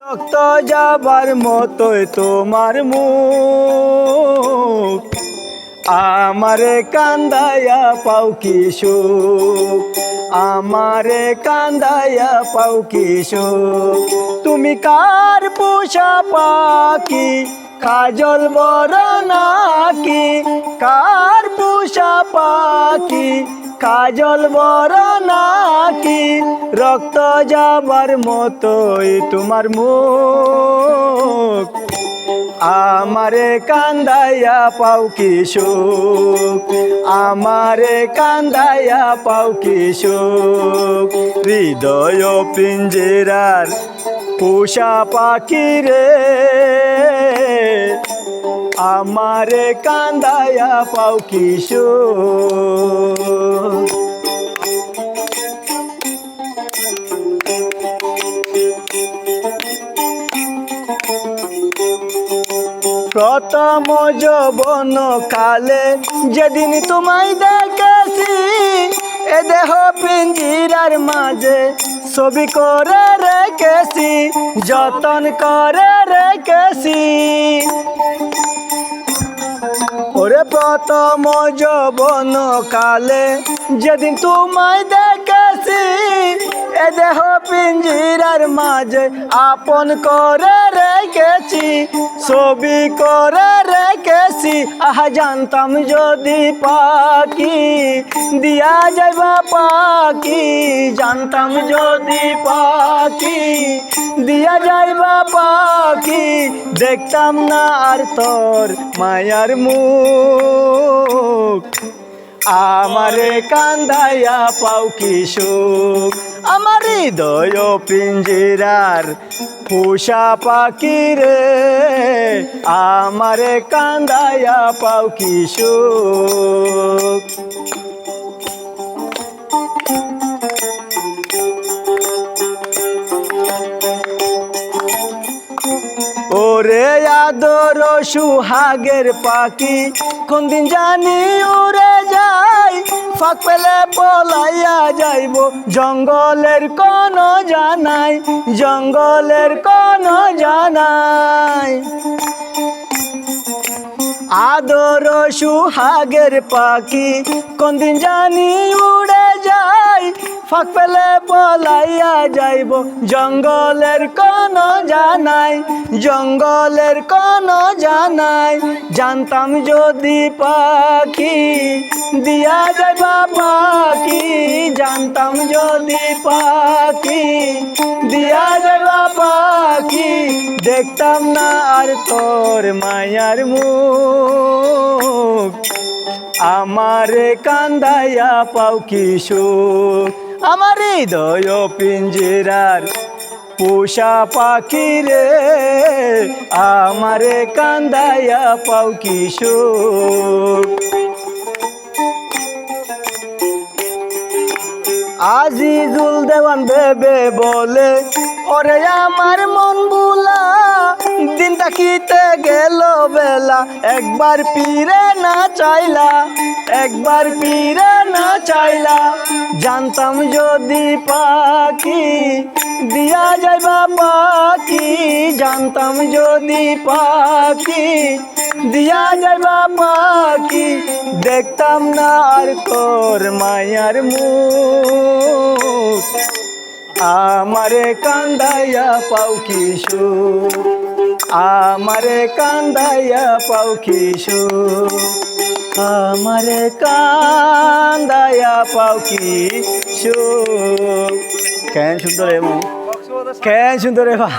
রক্ত যাবার মতোই তোমার মুখ, আমারে কান্দাইয়া পাও কি সুখ, আমারে কান্দাইয়া পাও কি সুখ। তুমি কার পোষা পাখি, কাজল বড় নাকি, কার পোষা পাখি, কাজল বড় নাকি, রক্ত যাবার মতোই তোমার মুখ, আমারে কান্দাইয়া পাও কি সুখ, আমারে কান্দাইয়া পাও কি সুখ। হৃদয় পিঞ্জরার পোষা পাখি রে, আমারে কান্দাইয়া পাও কি সুখ। প্রথম যৌবন কালে যেদিন তোমায় দেখেছি, এ দেহ পিঞ্জিরার মাঝে ছবি করে রেখেছি, যতন করে রেখেছি। ওরে প্রথম যৌবন কালে যেদিন তোমায় দেখেছি, এ দেহ পিঞ্জিরার মাঝে আপন করে রেখেছি, ছবি করে রেখেছি। আহা জানতাম যদি পাখি দিয়া যাইবা পাখি, জানতাম যদি পাখি দিয়া যাইবা পাখি, দেখতাম না আর তোর মায়ার মুখ, আমারে কান্দাইয়া পাও কি সুখ। আমার হৃদয় পিঞ্জিরার পোষা পাখি রে, আমারে কান্দাইয়া পাও কি সুখ। ওরে আদর সুহাগের পাখি কোনদিন জানি উড়ে যাই, ফাঁক পেলে পলাইয়া যাইব জঙ্গলের কোন জানাই, জঙ্গলের কোন জানাই। আদর সুহাগের পাখি কোনদিন জানি উড়ে যাই, ফাঁক পেলে পলাইয়া যাইব জঙ্গলের কোন জানাই, জঙ্গলের কোন জানাই। জানতাম যদি পাখি দিয়া যাইবা পাখি, জানতাম যদি পাখি দিয়া যাইবা পাখি, দেখতাম না আর তোর মায়ার মুখ, আমারে কান্দাইয়া পাও কি সুখ। আমার হৃদয় পিঞ্জরার পোষা পাখি রে, আমারে কান্দাইয়া পাও কি সুখ। আজিজুল দেওয়ান ভেবে বলে, ওরে আমার মন বুলা, দিন তাকিতে গেল বেলা, একবার ফিরে না চাইলা, একবার ফিরে না চাইলা। জানতাম যদি পাখি দিয়া যাইবা পাখি, জানতাম যদি পাখি দিয়া যাইবা পাখি, দেখতাম না আর তোর মায়ার মুখ, আমারে কান্দাইয়া পাও কি সুখ, আমারে কান্দাইয়া পাও কি সুখ, আমারে কান্দাইয়া পাও কি সুখ। কেন সুন্দর এমন, কেন সুন্দর এবার।